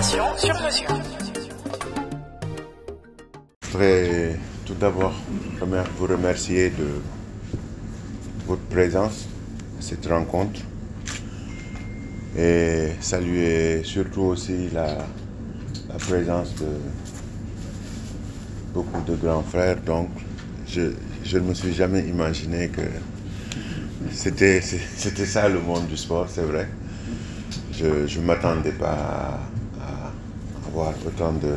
Information sur mesure. Je voudrais tout d'abord vous remercier de votre présence à cette rencontre et saluer surtout aussi la présence de beaucoup de grands frères. Donc, je ne me suis jamais imaginé que c'était ça le monde du sport, c'est vrai. Je ne m'attendais pas à avoir autant de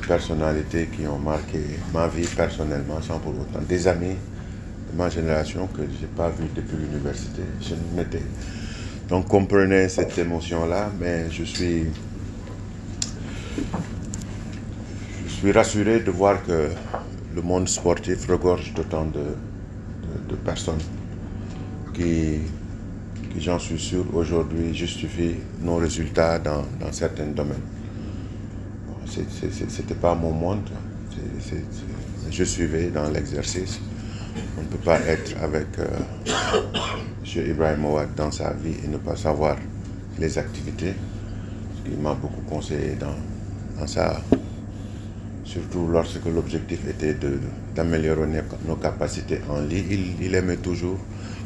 personnalités qui ont marqué ma vie personnellement, sans pour autant. Des amis de ma génération que je n'ai pas vus depuis l'université. Je m'étais. Donc comprenez cette émotion-là, mais je suis rassuré de voir que le monde sportif regorge d'autant de personnes qui, j'en suis sûr, aujourd'hui justifient nos résultats dans certains domaines. C'était pas mon monde, je suivais dans l'exercice. On ne peut pas être avec M. Ibrahim Mouad dans sa vie et ne pas savoir les activités. Il m'a beaucoup conseillé dans ça, surtout lorsque l'objectif était d'améliorer nos capacités en ligne. Il aimait toujours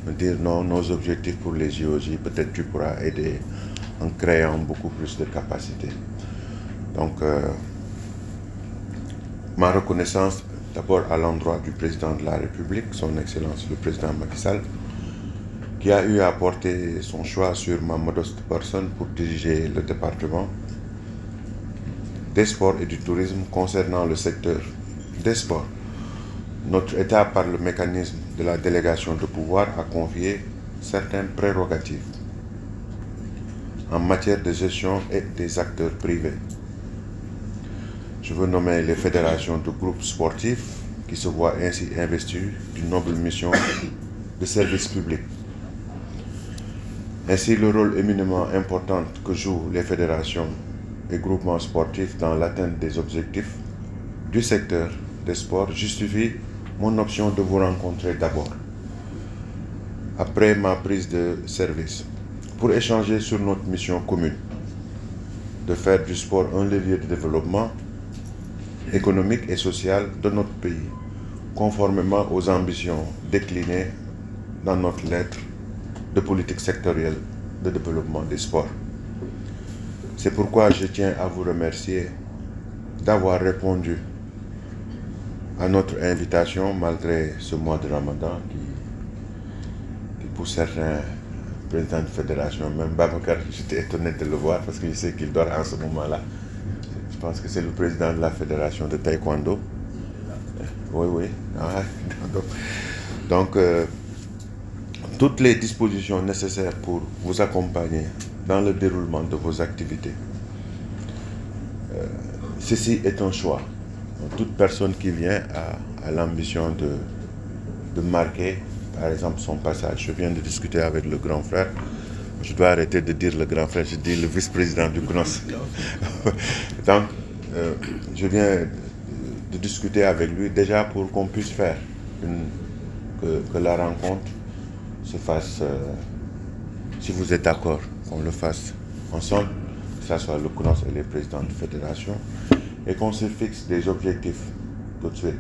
me dire non, nos objectifs pour les JOJ, peut-être tu pourras aider en créant beaucoup plus de capacités. Donc, ma reconnaissance d'abord à l'endroit du président de la République, son Excellence le président Macky Sall, qui a eu à porter son choix sur ma modeste personne pour diriger le département des sports et du tourisme concernant le secteur des sports. Notre État, par le mécanisme de la délégation de pouvoir, a confié certaines prérogatives en matière de gestion et des acteurs privés. Je veux nommer les fédérations de groupes sportifs qui se voient ainsi investies d'une noble mission de service public. Ainsi, le rôle éminemment important que jouent les fédérations et groupements sportifs dans l'atteinte des objectifs du secteur des sports justifie mon option de vous rencontrer d'abord, après ma prise de service, pour échanger sur notre mission commune de faire du sport un levier de développement économique et social de notre pays, conformément aux ambitions déclinées dans notre lettre de politique sectorielle de développement des sports. C'est pourquoi je tiens à vous remercier d'avoir répondu à notre invitation malgré ce mois de Ramadan qui pour certains présidents de fédération, même Babacar, j'étais étonné de le voir parce que je sais qu'il dort en ce moment-là. Je pense que c'est le président de la fédération de taekwondo. Oui. Donc, toutes les dispositions nécessaires pour vous accompagner dans le déroulement de vos activités. Ceci est un choix. Toute personne qui vient a l'ambition de marquer, par exemple, son passage. Je viens de discuter avec le grand frère. Je dois arrêter de dire le grand frère, je dis le vice-président du CNOS. Donc, je viens de discuter avec lui déjà pour qu'on puisse faire que la rencontre se fasse, si vous êtes d'accord, qu'on le fasse ensemble, que ce soit le CNOS et les présidents de fédération, et qu'on se fixe des objectifs tout de suite.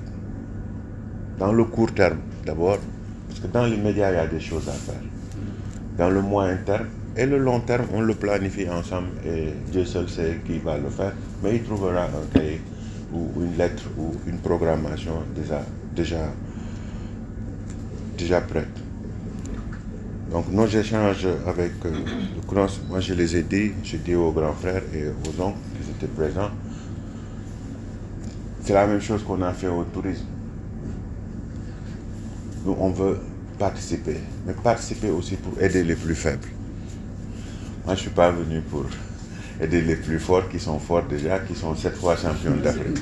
Dans le court terme, d'abord, parce que dans l'immédiat, il y a des choses à faire. Dans le moyen terme et le long terme, on le planifie ensemble et Dieu seul sait qui va le faire, mais il trouvera un cahier ou une lettre ou une programmation déjà prête. Donc nos échanges avec le CNOS, moi je les ai dit, j'ai dit aux grands frères et aux oncles qui étaient présents, c'est la même chose qu'on a fait au tourisme. Nous, on veut participer, mais participer aussi pour aider les plus faibles. Moi, je ne suis pas venu pour aider les plus forts qui sont forts déjà, qui sont 7 fois champions d'Afrique.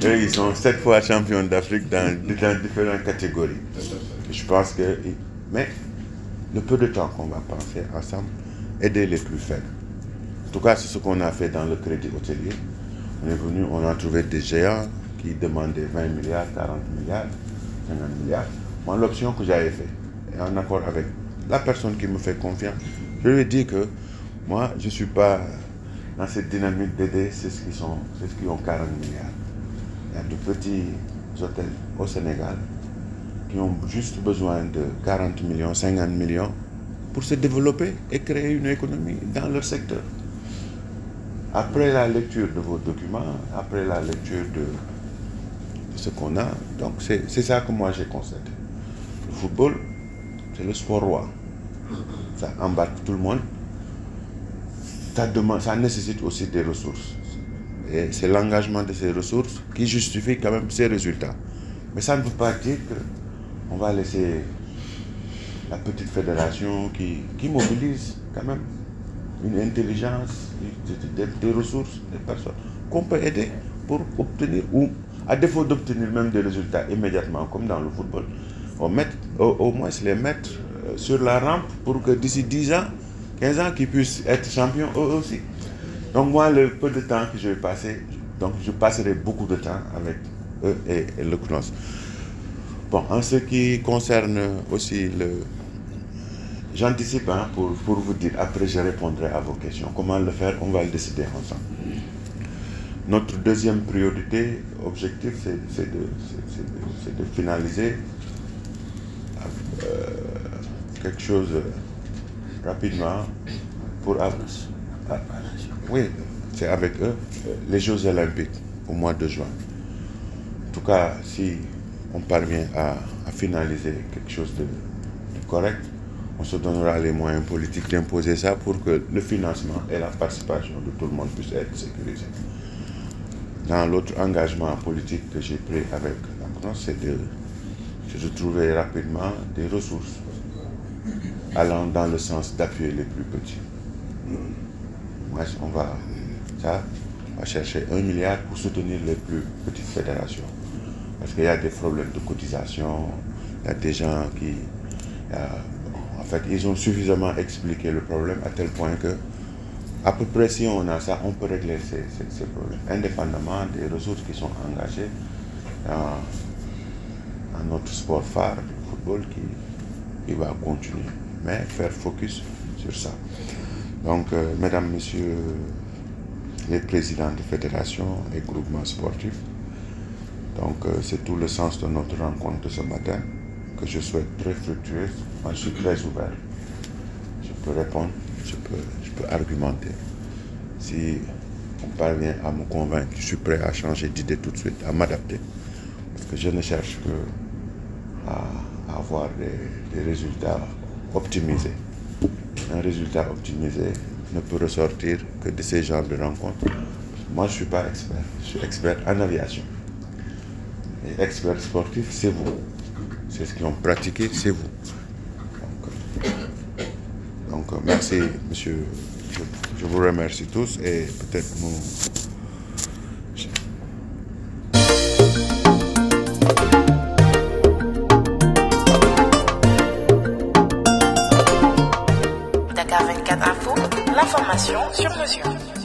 Ils sont 7 fois champions d'Afrique dans différentes catégories. Je pense que... Mais le peu de temps qu'on va passer ensemble, aider les plus faibles. En tout cas, c'est ce qu'on a fait dans le crédit hôtelier. On est venu, on a trouvé des géants qui demandaient 20 milliards, 40 milliards, 50 milliards. Moi, l'option que j'avais faite, en accord avec la personne qui me fait confiance, je lui ai dit que Moi, je ne suis pas dans cette dynamique d'aider ceux qui ont 40 milliards. Il y a de petits hôtels au Sénégal qui ont juste besoin de 40 millions, 50 millions pour se développer et créer une économie dans leur secteur. Après la lecture de vos documents, après la lecture de ce qu'on a, donc c'est ça que moi j'ai constaté. Le football, c'est le sport roi. Ça embarque tout le monde. Ça nécessite aussi des ressources. Et c'est l'engagement de ces ressources qui justifie quand même ces résultats. Mais ça ne veut pas dire qu'on va laisser la petite fédération qui mobilise quand même une intelligence, des ressources, des personnes qu'on peut aider pour obtenir, ou à défaut d'obtenir même des résultats immédiatement, comme dans le football, au moins les mettre sur la rampe pour que d'ici 10 ans, 15 ans, qu'ils puissent être champions eux aussi. Donc moi, le peu de temps que je vais passer, donc je passerai beaucoup de temps avec eux et le CNOS. Bon, en ce qui concerne aussi le... J'anticipe pour vous dire, après je répondrai à vos questions. Comment le faire, on va le décider ensemble. Notre deuxième priorité, objectif, c'est de finaliser quelque chose rapidement pour... Oui, c'est avec eux, les Jeux Olympiques au mois de juin. En tout cas, si on parvient à finaliser quelque chose de correct, on se donnera les moyens politiques d'imposer ça pour que le financement et la participation de tout le monde puissent être sécurisés. Dans l'autre engagement politique que j'ai pris avec la CNOS, c'est de trouver rapidement des ressources allant dans le sens d'appuyer les plus petits. On va chercher 1 milliard pour soutenir les plus petites fédérations. Parce qu'il y a des problèmes de cotisation, il y a des gens qui... en fait, ils ont suffisamment expliqué le problème à tel point que, à peu près si on a ça, on peut régler ces problèmes, indépendamment des ressources qui sont engagées dans notre sport phare, le football, qui va continuer. Mais faire focus sur ça. Donc, mesdames, messieurs les présidents de fédérations et groupements sportifs, donc c'est tout le sens de notre rencontre de ce matin, que je souhaite très fructueuse. Moi, je suis très ouvert. Je peux répondre, je peux argumenter. Si on parvient à me convaincre, je suis prêt à changer d'idée tout de suite, à m'adapter. Parce que je ne cherche que à avoir des résultats optimisés. Un résultat optimisé ne peut ressortir que de ces genres de rencontres. Moi, je ne suis pas expert. Je suis expert en aviation. Et expert sportif, c'est vous. C'est ce qu'ils ont pratiqué, c'est vous. Donc, merci, monsieur. Je vous remercie tous et peut-être nous... Dakar 24 Info, l'information sur mesure.